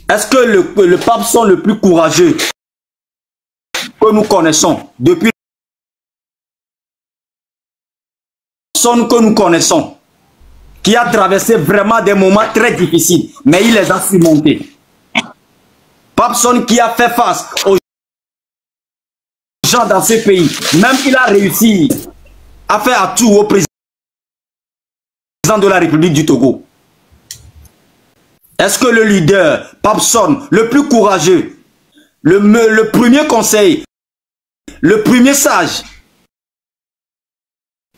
Est-ce que le Papson le plus courageux que nous connaissons, depuis personne que nous connaissons, qui a traversé vraiment des moments très difficiles, mais il les a surmontés. Papson qui a fait face aux gens dans ce pays, même il a réussi à faire un tour au président de la République du Togo. Est-ce que le leader, Papson, le plus courageux, le premier conseil, le premier sage,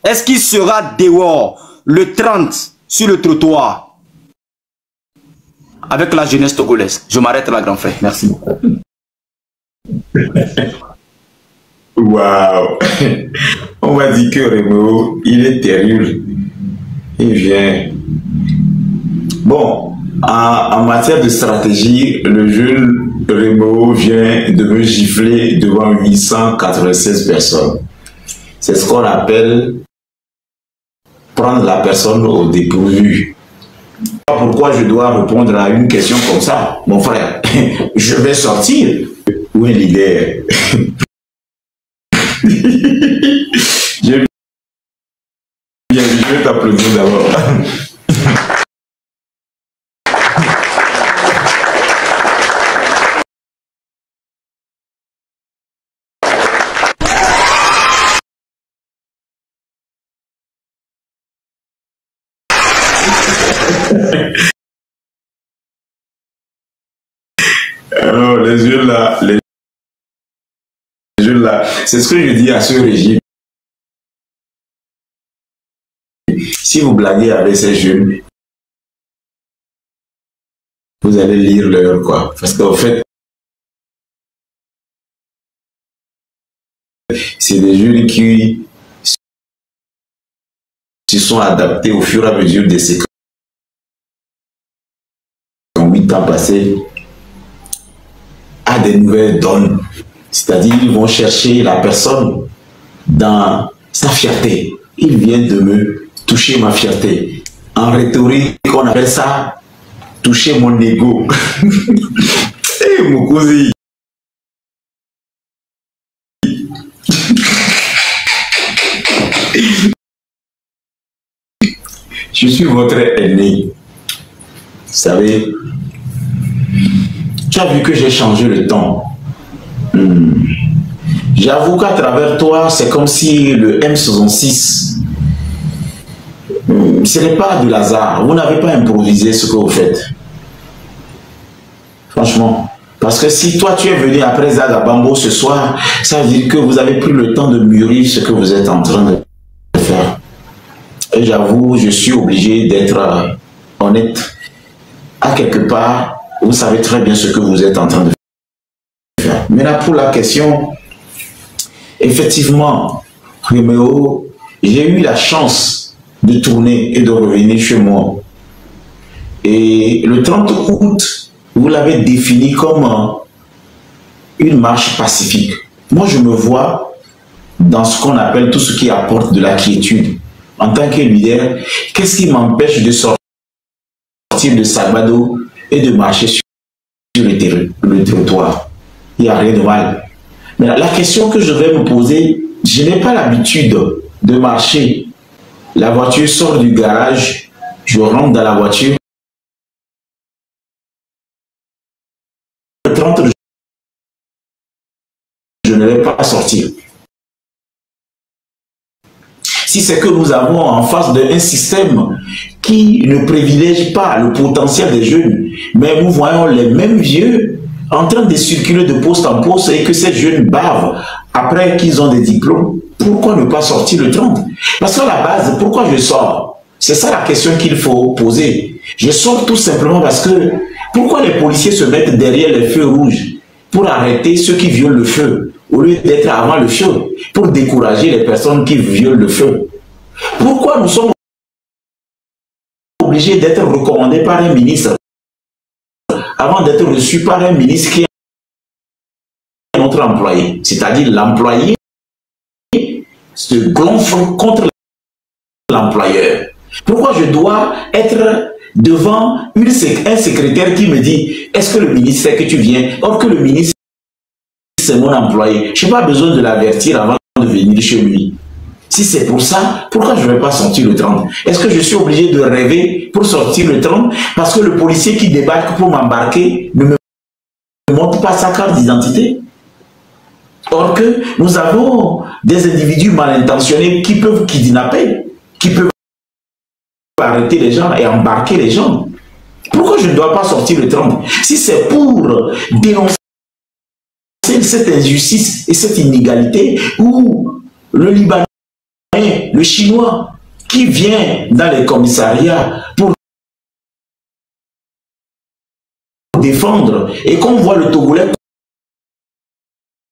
est-ce qu'il sera dehors le 30 sur le trottoir avec la jeunesse togolaise? Je m'arrête là, grand frère. Merci beaucoup. Waouh! On va dire que Rémo, il est terrible. Il vient. Bon, en matière de stratégie, le jeune Rémo vient de me gifler devant 896 personnes. C'est ce qu'on appelle prendre la personne au dépourvu. Pourquoi je dois répondre à une question comme ça, mon frère? Je vais sortir. Où est l'idée? Je vais t'applaudir d'abord. Alors, les yeux là, c'est ce que je dis à ce régime. Si vous blaguez avec ces jeunes, vous allez lire leur quoi. Parce qu'en fait, c'est des jeunes qui se sont adaptés au fur et à mesure de ces 8 ans passés à des nouvelles donnes. C'est-à-dire, ils vont chercher la personne dans sa fierté. Ils viennent de me toucher ma fierté. En rhétorique, on appelle ça toucher mon ego. Eh, mon cousin. Je suis votre aîné. Vous savez, tu as vu que j'ai changé le temps. J'avoue qu'à travers toi, c'est comme si le M66, ce n'est pas de hasard. Vous n'avez pas improvisé ce que vous faites. Franchement. Parce que si toi, tu es venu après Zaga Bambo ce soir, ça veut dire que vous avez pris le temps de mûrir ce que vous êtes en train de faire. Et j'avoue, je suis obligé d'être honnête. À quelque part, vous savez très bien ce que vous êtes en train de faire. Maintenant, pour la question, effectivement, Réméo, j'ai eu la chance de tourner et de revenir chez moi. Et le 30 août, vous l'avez défini comme une marche pacifique. Moi, je me vois dans ce qu'on appelle tout ce qui apporte de la quiétude. En tant que leader, qu'est-ce qui m'empêche de sortir de Sabado et de marcher sur le trottoir? Il n'y a rien de mal. Mais la question que je vais me poser, je n'ai pas l'habitude de marcher. La voiture sort du garage, je rentre dans la voiture. Le 30, je ne vais pas sortir. Si c'est que nous avons en face d'un système qui ne privilège pas le potentiel des jeunes, mais nous voyons les mêmes vieux en train de circuler de poste en poste et que ces jeunes bavent après qu'ils ont des diplômes, pourquoi ne pas sortir le 30? Parce qu'à la base, pourquoi je sors? C'est ça la question qu'il faut poser. Je sors tout simplement parce que pourquoi les policiers se mettent derrière les feux rouges pour arrêter ceux qui violent le feu au lieu d'être avant le feu, pour décourager les personnes qui violent le feu? Pourquoi nous sommes obligés d'être recommandés par un ministre avant d'être reçus par un ministre qui est notre employé? C'est-à-dire l'employé se gonfle contre l'employeur. Pourquoi je dois être devant un secrétaire qui me dit, est-ce que le ministre sait que tu viens? Or que le ministre, c'est mon employé. Je n'ai pas besoin de l'avertir avant de venir chez lui. Si c'est pour ça, pourquoi je ne vais pas sortir le 30? Est-ce que je suis obligé de rêver pour sortir le 30 parce que le policier qui débarque pour m'embarquer ne me montre pas sa carte d'identité? Or que nous avons des individus mal intentionnés qui peuvent kidnapper, qui peuvent arrêter les gens et embarquer les gens. Pourquoi je ne dois pas sortir le 30? Si c'est pour dénoncer cette injustice et cette inégalité où le Libanais, le Chinois qui vient dans les commissariats pour défendre et qu'on voit le Togolais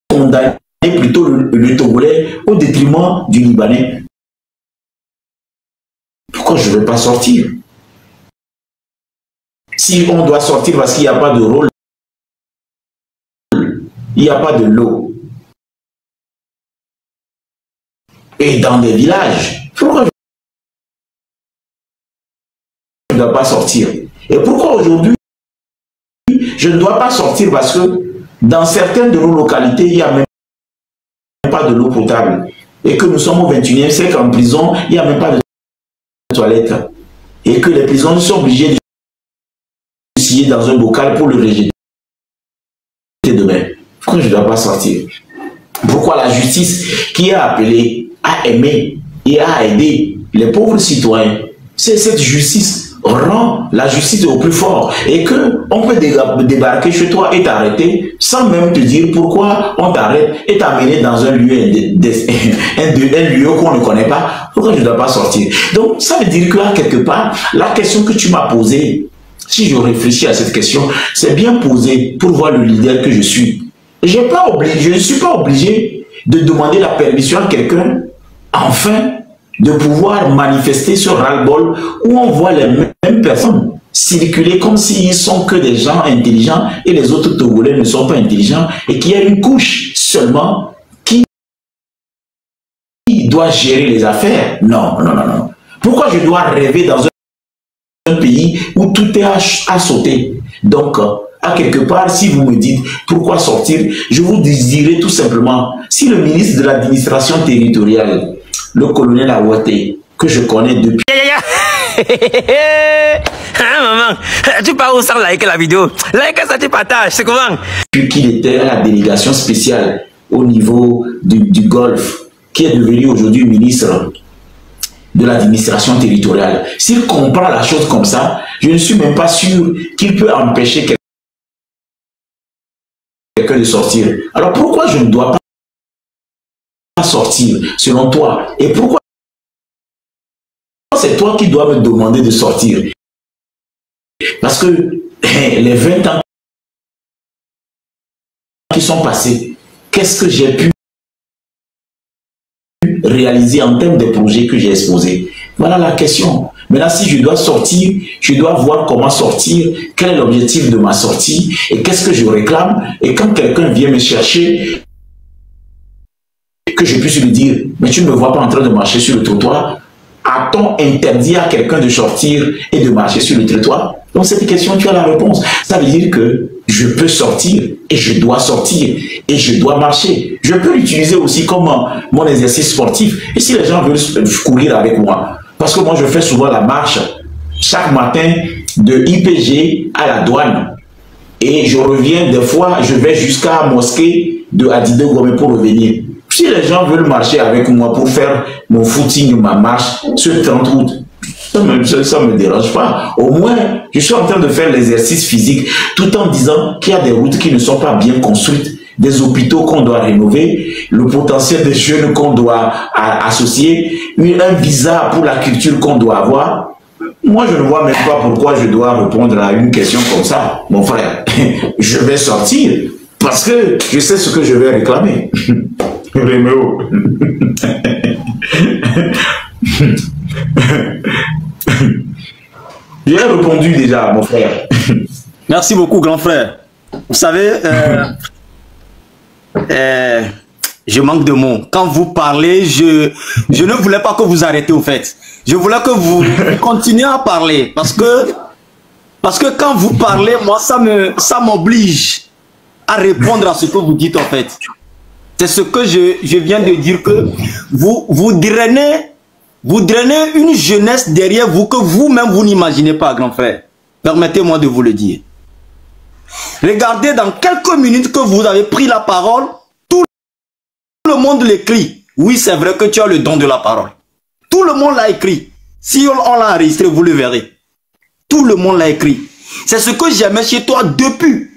condamner plutôt le Togolais au détriment du Libanais. Pourquoi je ne vais pas sortir? Si on doit sortir parce qu'il n'y a pas de rôle, il n'y a pas de l'eau. Et dans des villages, pourquoi je ne dois pas sortir? Et pourquoi aujourd'hui, je ne dois pas sortir parce que dans certaines de nos localités, il n'y a même pas de l'eau potable. Et que nous sommes au 21e siècle en prison, il n'y a même pas de toilettes. Et que les prisonniers sont obligés de scier dans un bocal pour le rejeter demain. Pourquoi je ne dois pas sortir? Pourquoi la justice qui a appelé, a aimé et a aidé les pauvres citoyens, c'est cette justice rend la justice au plus fort et que on peut débarquer chez toi et t'arrêter sans même te dire pourquoi on t'arrête et t'amener dans un lieu un lieu qu'on ne connaît pas. Pourquoi je ne dois pas sortir? Donc ça veut dire que là, quelque part, la question que tu m'as posée, si je réfléchis à cette question, c'est bien posé pour voir le leader que je suis. Je ne suis pas obligé de demander la permission à quelqu'un, enfin, de pouvoir manifester ce ras-le-bol où on voit les mêmes personnes circuler comme s'ils sont que des gens intelligents et les autres Togolais ne sont pas intelligents et qu'il y a une couche seulement qui doit gérer les affaires. Non, non, non, non. Pourquoi je dois rêver dans un pays où tout est à sauter? Donc, à quelque part, si vous me dites pourquoi sortir, je vous dirai tout simplement, si le ministre de l'administration territoriale, le colonel Awate, que je connais depuis... Hein, maman, tu pars où sans liker la vidéo? Like ça, tu partages, c'est comment? Depuis qu'il était à la délégation spéciale au niveau du Golfe, qui est devenu aujourd'hui ministre de l'administration territoriale. S'il comprend la chose comme ça, je ne suis même pas sûr qu'il peut empêcher quelqu'un de sortir. Alors pourquoi je ne dois pas sortir selon toi? Et pourquoi c'est toi qui dois me demander de sortir? Parce que les 20 ans qui sont passés, qu'est-ce que j'ai pu réaliser en termes de projets que j'ai exposés? Voilà la question. Maintenant, si je dois sortir, je dois voir comment sortir, quel est l'objectif de ma sortie et qu'est-ce que je réclame. Et quand quelqu'un vient me chercher, que je puisse lui dire, mais tu ne me vois pas en train de marcher sur le trottoir? A-t-on interdit à quelqu'un de sortir et de marcher sur le trottoir? Donc cette question, tu as la réponse. Ça veut dire que je peux sortir et je dois sortir et je dois marcher. Je peux l'utiliser aussi comme mon exercice sportif. Et si les gens veulent courir avec moi, parce que moi je fais souvent la marche chaque matin de IPG à la douane. Et je reviens des fois, je vais jusqu'à la mosquée de Adidé Gomé pour revenir. Si les gens veulent marcher avec moi pour faire mon footing, ma marche, ce 30 août, ça ne me dérange pas. Au moins, je suis en train de faire l'exercice physique tout en disant qu'il y a des routes qui ne sont pas bien construites, des hôpitaux qu'on doit rénover, le potentiel des jeunes qu'on doit associer, un visa pour la culture qu'on doit avoir. Moi, je ne vois même pas pourquoi je dois répondre à une question comme ça. Mon frère, je vais sortir parce que je sais ce que je vais réclamer. Réméo. J'ai répondu déjà, mon frère. Merci beaucoup, grand frère. Vous savez, je manque de mots. Quand vous parlez, je ne voulais pas que vous arrêtiez, au fait. Je voulais que vous continuiez à parler. Parce que Parce que quand vous parlez, moi, ça m'oblige à répondre à ce que vous dites en fait. C'est ce que je viens de dire, que vous drainez une jeunesse derrière vous que vous-même vous n'imaginez pas, grand frère. Permettez-moi de vous le dire. Regardez, dans quelques minutes que vous avez pris la parole, tout le monde l'écrit. Oui, c'est vrai que tu as le don de la parole. Tout le monde l'a écrit. Si on l'a enregistré, vous le verrez. Tout le monde l'a écrit. C'est ce que j'aimais chez toi depuis.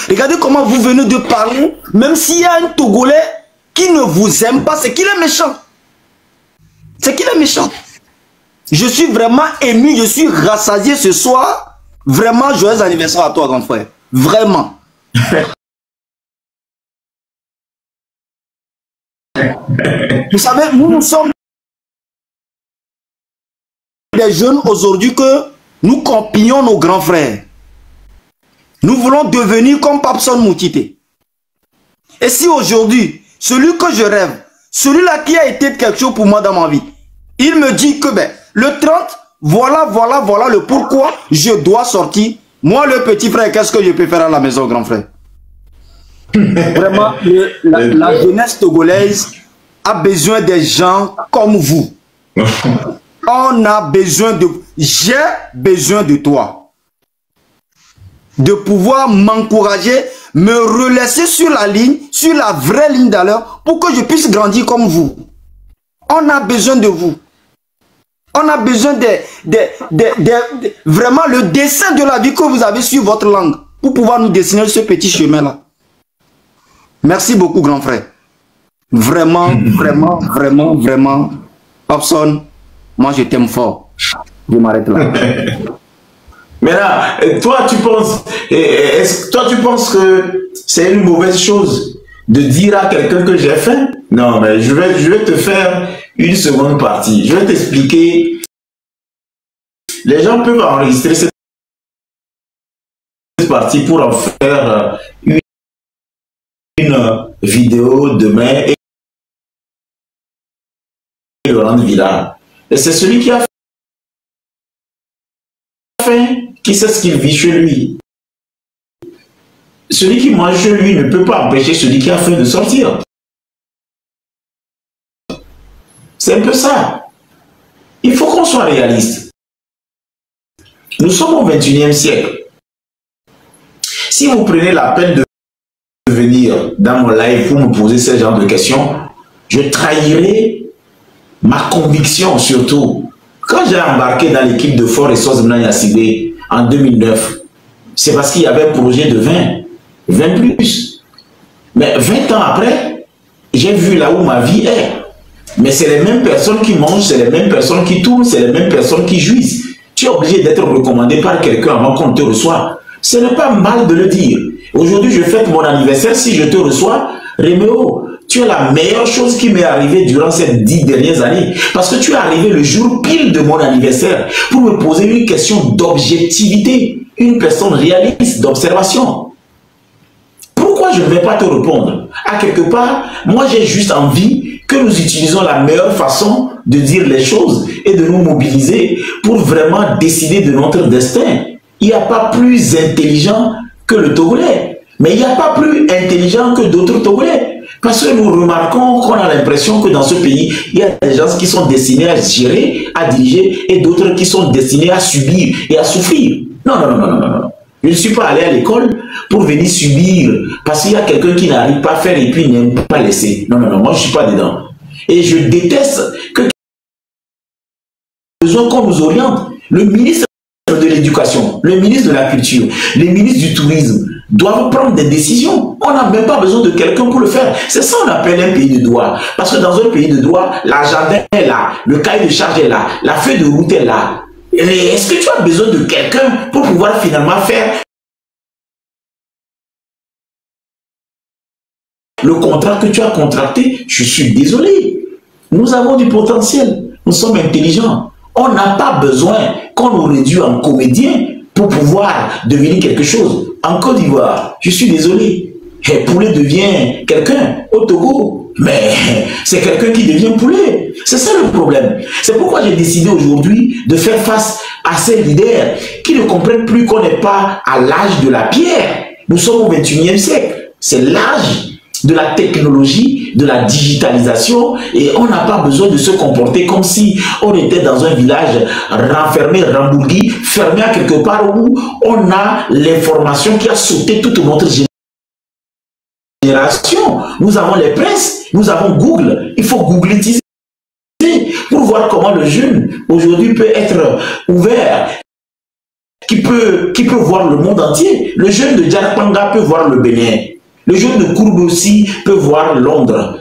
Regardez comment vous venez de parler. Même s'il y a un Togolais qui ne vous aime pas, c'est qu'il est méchant. C'est qu'il est méchant. Je suis vraiment ému, je suis rassasié ce soir. Vraiment, joyeux anniversaire à toi, grand frère. Vraiment. Vous savez, nous sommes des jeunes aujourd'hui que nous copions nos grands frères. Nous voulons devenir comme Papson Moutité. Et si aujourd'hui, celui que je rêve, celui-là qui a été quelque chose pour moi dans ma vie, il me dit que ben, le 30, voilà le pourquoi je dois sortir. Moi, le petit frère, qu'est-ce que je peux faire à la maison, grand frère? Vraiment, la jeunesse togolaise a besoin des gens comme vous. On a besoin de... J'ai besoin de toi. De pouvoir m'encourager, me relaisser sur la ligne, sur la vraie ligne d'alors, pour que je puisse grandir comme vous. On a besoin de vous. On a besoin vraiment le dessin de la vie que vous avez sur votre langue, pour pouvoir nous dessiner ce petit chemin-là. Merci beaucoup, grand frère. Vraiment, Papson, moi je t'aime fort. Je m'arrête là. Maintenant, toi tu penses que c'est une mauvaise chose de dire à quelqu'un que j'ai faim? Non, mais je vais te faire une seconde partie. Je vais t'expliquer. Les gens peuvent enregistrer cette partie pour en faire une vidéo demain et le rendre viral. Et c'est celui qui a faim qui sait ce qu'il vit chez lui. Celui qui mange chez lui ne peut pas empêcher celui qui a faim de sortir. C'est un peu ça. Il faut qu'on soit réaliste. Nous sommes au 21e siècle. Si vous prenez la peine de venir dans mon live pour me poser ce genre de questions, je trahirai ma conviction surtout. Quand j'ai embarqué dans l'équipe de Fort et Sos Mnanyasibé en 2009, c'est parce qu'il y avait un projet de 20 plus. Mais 20 ans après, j'ai vu là où ma vie est. Mais c'est les mêmes personnes qui mangent, c'est les mêmes personnes qui tournent, c'est les mêmes personnes qui jouissent. Tu es obligé d'être recommandé par quelqu'un avant qu'on te reçoive. Ce n'est pas mal de le dire. Aujourd'hui, je fête mon anniversaire. Si je te reçois, Réméo, tu es la meilleure chose qui m'est arrivée durant ces 10 dernières années. Parce que tu es arrivé le jour pile de mon anniversaire pour me poser une question d'objectivité. Une personne réaliste, d'observation. Pourquoi je ne vais pas te répondre? À quelque part, moi j'ai juste envie que nous utilisons la meilleure façon de dire les choses et de nous mobiliser pour vraiment décider de notre destin. Il n'y a pas plus intelligent que le Togolais, mais il n'y a pas plus intelligent que d'autres Togolais. Parce que nous remarquons qu'on a l'impression que dans ce pays, il y a des gens qui sont destinés à gérer, à diriger, et d'autres qui sont destinés à subir et à souffrir. Non. Je ne suis pas allé à l'école pour venir subir parce qu'il y a quelqu'un qui n'arrive pas à faire et puis n'aime pas laisser. Non, moi je ne suis pas dedans. Et je déteste que besoin qu'on nous oriente. Le ministre de l'Éducation, le ministre de la Culture, les ministres du Tourisme doivent prendre des décisions. On n'a même pas besoin de quelqu'un pour le faire. C'est ça qu'on appelle un pays de droit. Parce que dans un pays de droit, l'agenda est là, le cahier de charge est là, la feuille de route est là. Est-ce que tu as besoin de quelqu'un pour pouvoir finalement faire le contrat que tu as contracté? Je suis désolé. Nous avons du potentiel. Nous sommes intelligents. On n'a pas besoin qu'on nous réduise en comédien pour pouvoir devenir quelque chose. En Côte d'Ivoire, je suis désolé, Poulet devient quelqu'un. Au Togo, mais c'est quelqu'un qui devient poulet. C'est ça le problème. C'est pourquoi j'ai décidé aujourd'hui de faire face à ces leaders qui ne comprennent plus qu'on n'est pas à l'âge de la pierre. Nous sommes au 21e siècle. C'est l'âge de la technologie, de la digitalisation, et on n'a pas besoin de se comporter comme si on était dans un village renfermé, rambourgui, fermé à quelque part où on a l'information qui a sauté toute notre génération. Nous avons les presses, nous avons Google, il faut googletiser pour voir comment le jeune aujourd'hui peut être ouvert, qui peut voir le monde entier. Le jeune de Djarpanga peut voir le Bénin. Le jeune de Kourou aussi peut voir Londres.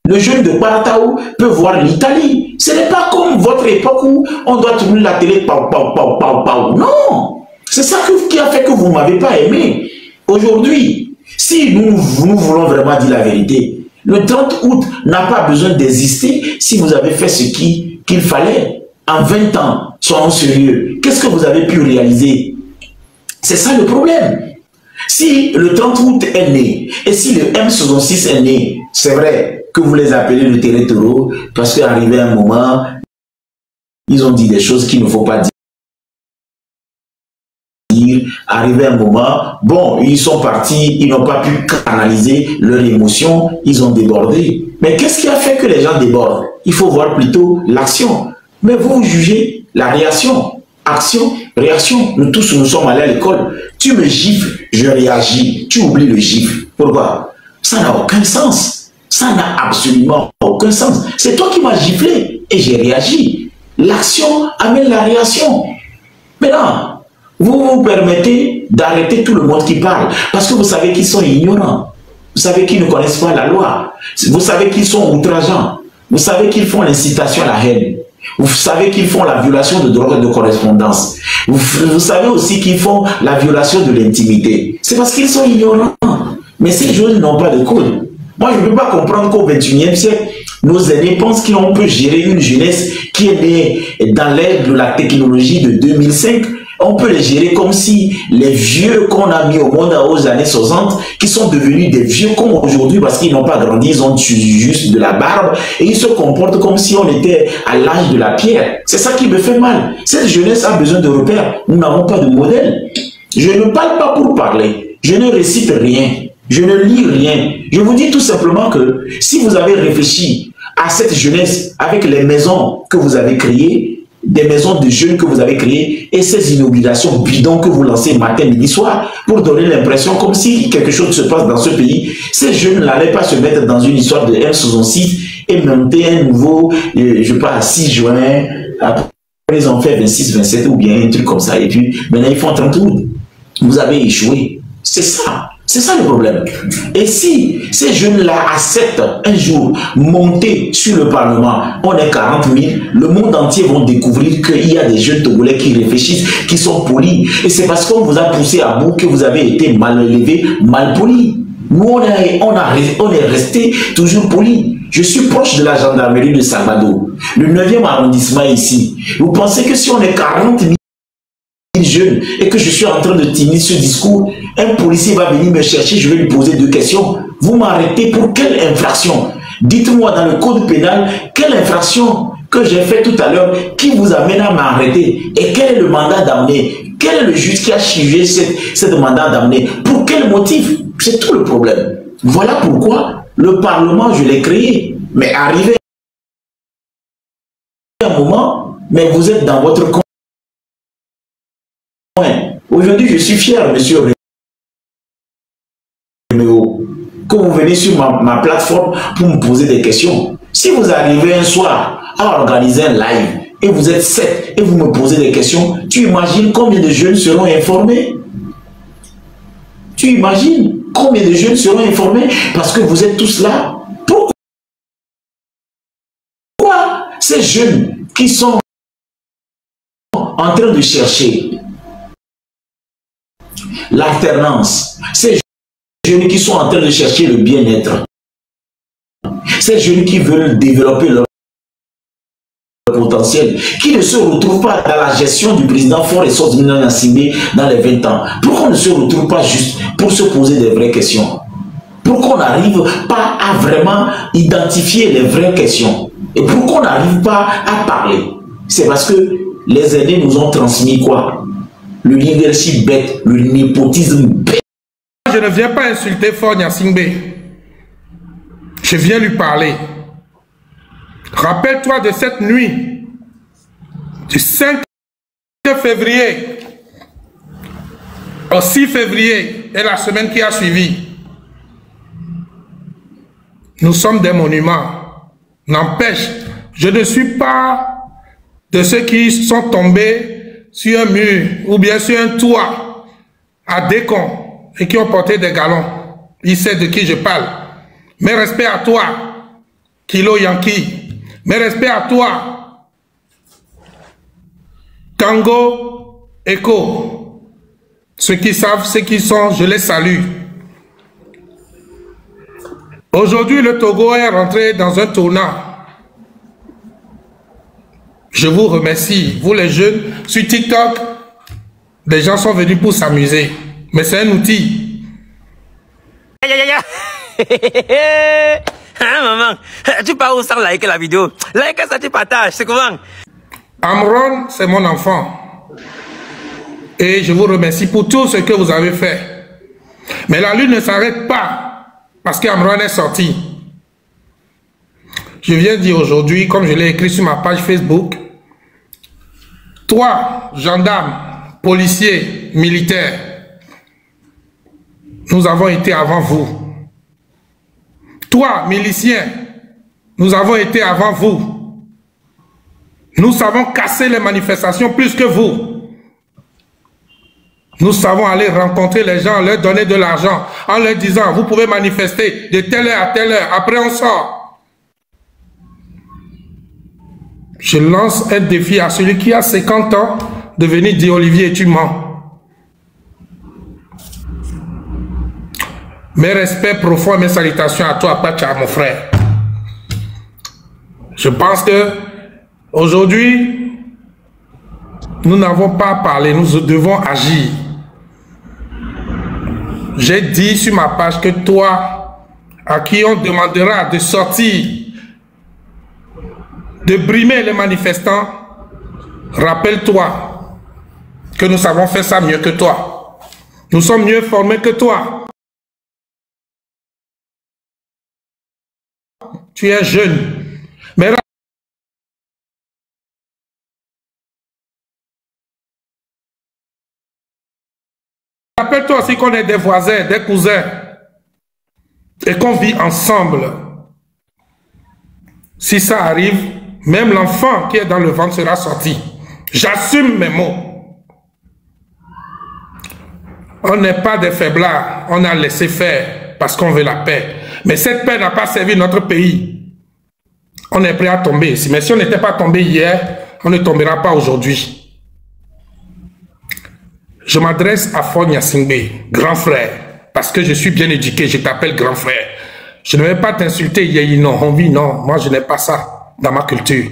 Le jeune de Barataou peut voir l'Italie. Ce n'est pas comme votre époque où on doit tourner la télé, pau, pau, pau, pau, pau. Non. C'est ça qui a fait que vous ne m'avez pas aimé. Aujourd'hui, si nous voulons vraiment dire la vérité, le 30 août n'a pas besoin d'exister si vous avez fait ce qu'il fallait. En 20 ans, soyons sérieux. Qu'est-ce que vous avez pu réaliser? C'est ça le problème. Si le 30 août est né, et si le M66 est né, c'est vrai que vous les appelez le terreau, parce qu'arrivé un moment, ils ont dit des choses qu'il ne faut pas dire. Arrivé un moment, bon, ils sont partis, ils n'ont pas pu canaliser leur émotion, ils ont débordé. Mais qu'est-ce qui a fait que les gens débordent? Il faut voir plutôt l'action. Mais vous jugez la réaction. Action, réaction, nous tous nous sommes allés à l'école. Tu me gifles, je réagis. Tu oublies le gifle. Pourquoi? Ça n'a aucun sens. Ça n'a absolument aucun sens. C'est toi qui m'as giflé et j'ai réagi. L'action amène la réaction. Maintenant, vous vous permettez d'arrêter tout le monde qui parle parce que vous savez qu'ils sont ignorants. Vous savez qu'ils ne connaissent pas la loi. Vous savez qu'ils sont outrageants. Vous savez qu'ils font l'incitation à la haine. Vous savez qu'ils font la violation de droits de correspondance. Vous savez aussi qu'ils font la violation de l'intimité. C'est parce qu'ils sont ignorants. Mais ces jeunes n'ont pas de code. Moi, je ne peux pas comprendre qu'au 21e siècle, nos aînés pensent qu'on peut gérer une jeunesse qui est née dans l'ère de la technologie de 2005. On peut les gérer comme si les vieux qu'on a mis au monde aux années 60, qui sont devenus des vieux comme aujourd'hui parce qu'ils n'ont pas grandi, ils ont juste de la barbe et ils se comportent comme si on était à l'âge de la pierre. C'est ça qui me fait mal. Cette jeunesse a besoin de repères. Nous n'avons pas de modèle. Je ne parle pas pour parler. Je ne récite rien. Je ne lis rien. Je vous dis tout simplement que si vous avez réfléchi à cette jeunesse avec les maisons que vous avez créées, des maisons de jeunes que vous avez créées et ces inaugurations bidons que vous lancez matin, midi, soir pour donner l'impression comme si quelque chose se passe dans ce pays, ces jeunes n'allaient pas se mettre dans une histoire de M66 et monter un nouveau, je sais pas, 6 juin, après ils ont fait 26, 27 ou bien un truc comme ça et puis maintenant ils font 30 août. Vous avez échoué. C'est ça. C'est ça le problème. Et si ces jeunes-là acceptent un jour monter sur le Parlement, on est 40 000, le monde entier va découvrir qu'il y a des jeunes Togolais qui réfléchissent, qui sont polis. Et c'est parce qu'on vous a poussé à bout que vous avez été mal élevé, mal poli. Nous, on est resté toujours poli. Je suis proche de la gendarmerie de Salvador, le 9e arrondissement ici. Vous pensez que si on est 40 000 jeunes et que je suis en train de tenir ce discours, un policier va venir me chercher, je vais lui poser 2 questions. Vous m'arrêtez pour quelle infraction? Dites-moi dans le code pénal, quelle infraction que j'ai fait tout à l'heure qui vous amène à m'arrêter? Et quel est le mandat d'amener? Quel est le juge qui a jugé cette mandat d'amener? Pour quel motif? C'est tout le problème. Voilà pourquoi le Parlement, je l'ai créé. Mais arrivé à un moment, mais vous êtes dans votre coin. Aujourd'hui, je suis fier, monsieur Réméo, que vous venez sur ma plateforme pour me poser des questions. Si vous arrivez un soir à organiser un live et vous êtes 7 et vous me posez des questions, tu imagines combien de jeunes seront informés? Tu imagines combien de jeunes seront informés parce que vous êtes tous là? Pourquoi ces jeunes qui sont en train de chercher l'alternance, ces jeunes qui sont en train de chercher le bien-être, ces jeunes qui veulent développer leur potentiel, qui ne se retrouvent pas dans la gestion du président Faure et Sosmina Nassimé dans les 20 ans, pourquoi on ne se retrouve pas juste pour se poser des vraies questions? Pourquoi on n'arrive pas à vraiment identifier les vraies questions? Et pourquoi on n'arrive pas à parler? C'est parce que les aînés nous ont transmis quoi? Le leadership bête, le népotisme bête. Je ne viens pas insulter Faure Gnassingbé. Je viens lui parler. Rappelle-toi de cette nuit du 5 février au 6 février et la semaine qui a suivi. Nous sommes des monuments. N'empêche, je ne suis pas de ceux qui sont tombés sur un mur ou bien sur un toit à Décon et qui ont porté des galons. Il sait de qui je parle. Mes respects à toi, Kilo Yankee. Mes respects à toi, Tango Echo. Ceux qui savent, ceux qui sont, je les salue. Aujourd'hui, le Togo est rentré dans un tournant. Je vous remercie. Vous les jeunes, sur TikTok, les gens sont venus pour s'amuser. Mais c'est un outil. Hein, maman? Tu pars où sans liker la vidéo? Like ça, tu partages. C'est comment? Amron, c'est mon enfant. Et je vous remercie pour tout ce que vous avez fait. Mais la lutte ne s'arrête pas. Parce qu'Amron est sorti. Je viens dire aujourd'hui, comme je l'ai écrit sur ma page Facebook, toi, gendarme, policier, militaire, nous avons été avant vous. Toi, milicien, nous avons été avant vous. Nous savons casser les manifestations plus que vous. Nous savons aller rencontrer les gens, leur donner de l'argent, en leur disant, vous pouvez manifester de telle heure à telle heure, après on sort. Je lance un défi à celui qui a 50 ans de venir dire, Olivier, tu mens. Mes respects profonds, mes salutations à toi, Pacha, mon frère. Je pense que aujourd'hui, nous n'avons pas parlé, nous devons agir. J'ai dit sur ma page que toi, à qui on demandera de sortir, de brimer les manifestants, rappelle-toi que nous savons faire ça mieux que toi. Nous sommes mieux formés que toi. Tu es jeune. Mais rappelle-toi aussi qu'on est des voisins, des cousins, et qu'on vit ensemble. Si ça arrive, même l'enfant qui est dans le ventre sera sorti. J'assume mes mots. On n'est pas des faiblards, on a laissé faire parce qu'on veut la paix. Mais cette paix n'a pas servi notre pays. On est prêt à tomber. Mais si on n'était pas tombé hier, on ne tombera pas aujourd'hui. Je m'adresse à Faure Gnassingbé, grand frère, parce que je suis bien éduqué, je t'appelle grand frère. Je ne vais pas t'insulter, non, non, moi je n'ai pas ça dans ma culture.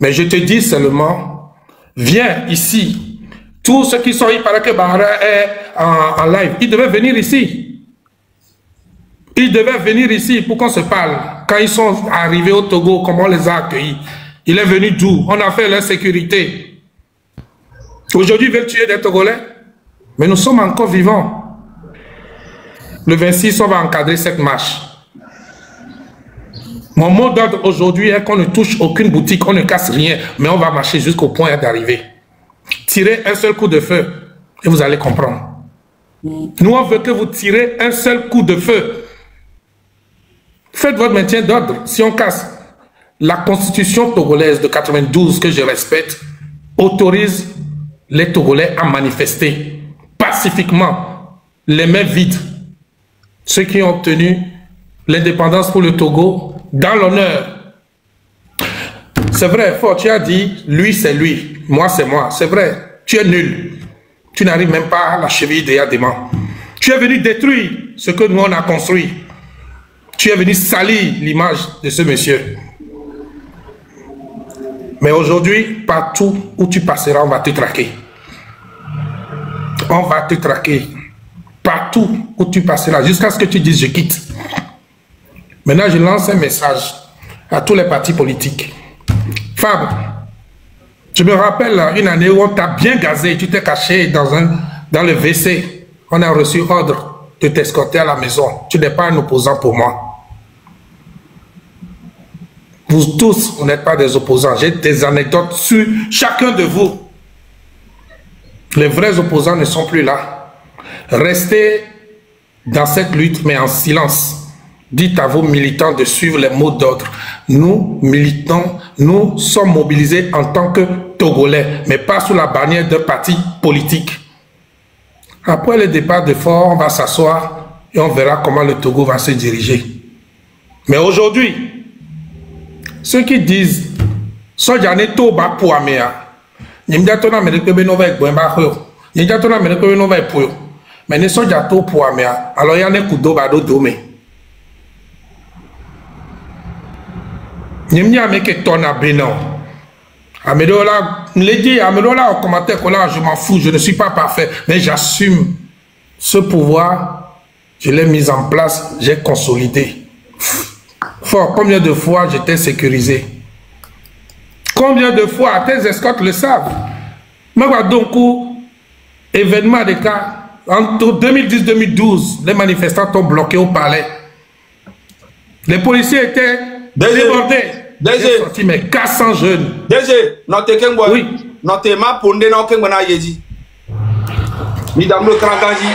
Mais je te dis seulement, viens ici. Tous ceux qui sont, il paraît que Bahara est en live, ils devaient venir ici. Ils devaient venir ici pour qu'on se parle. Quand ils sont arrivés au Togo, comment on les a accueillis? Il est venu d'où? On a fait leur sécurité. Aujourd'hui, ils veulent tuer des Togolais. Mais nous sommes encore vivants. Le 26, on va encadrer cette marche. Mon mot d'ordre aujourd'hui est qu'on ne touche aucune boutique, on ne casse rien, mais on va marcher jusqu'au point d'arrivée. Tirez un seul coup de feu et vous allez comprendre. Nous, on veut que vous tirez un seul coup de feu. Faites votre maintien d'ordre. Si on casse, la constitution togolaise de 92, que je respecte, autorise les Togolais à manifester pacifiquement, les mains vides. Ceux qui ont obtenu l'indépendance pour le Togo, dans l'honneur. C'est vrai, Faure, tu as dit, lui c'est lui, moi c'est moi. C'est vrai, tu es nul. Tu n'arrives même pas à la cheville des Yadéman. Tu es venu détruire ce que nous on a construit. Tu es venu salir l'image de ce monsieur. Mais aujourd'hui, partout où tu passeras, on va te traquer. On va te traquer. Partout. partout où tu passeras, jusqu'à ce que tu dises je quitte. Maintenant, je lance un message à tous les partis politiques. Fab, je me rappelle une année où on t'a bien gazé, tu t'es caché dans le WC. On a reçu ordre de t'escorter à la maison. Tu n'es pas un opposant pour moi. Vous tous, vous n'êtes pas des opposants. J'ai des anecdotes sur chacun de vous. Les vrais opposants ne sont plus là. Restez dans cette lutte, mais en silence. Dites à vos militants de suivre les mots d'ordre. Nous, militants, nous sommes mobilisés en tant que Togolais, mais pas sous la bannière d'un parti politique. Après le départ de Fort, on va s'asseoir et on verra comment le Togo va se diriger. Mais aujourd'hui, ceux qui disent Sojane Toba Pouamea, Nimdatona Merekebenoba Ekbemba Hoyo, Nimdatona Merekebenoba Epuyo, mais ne Sojato Pouamea, alors il y a un Kudoba Dome. Nimnia Meke Tona Beno. Amedola, dit Amedola au commentaire que là, je m'en fous, je ne suis pas parfait, mais j'assume ce pouvoir, je l'ai mis en place, j'ai consolidé. Fort, combien de fois j'étais sécurisé? Combien de fois, tes escortes le savent. Mais donc, événement de cas, entre 2010-2012, les manifestants ont bloqué au palais. Les policiers étaient débordés. J'ai sorti mes 400 jeunes. DG, notre Kengwa, oui. Notre ma ponde na Kengwa na yedi. Ni damlo krangaji.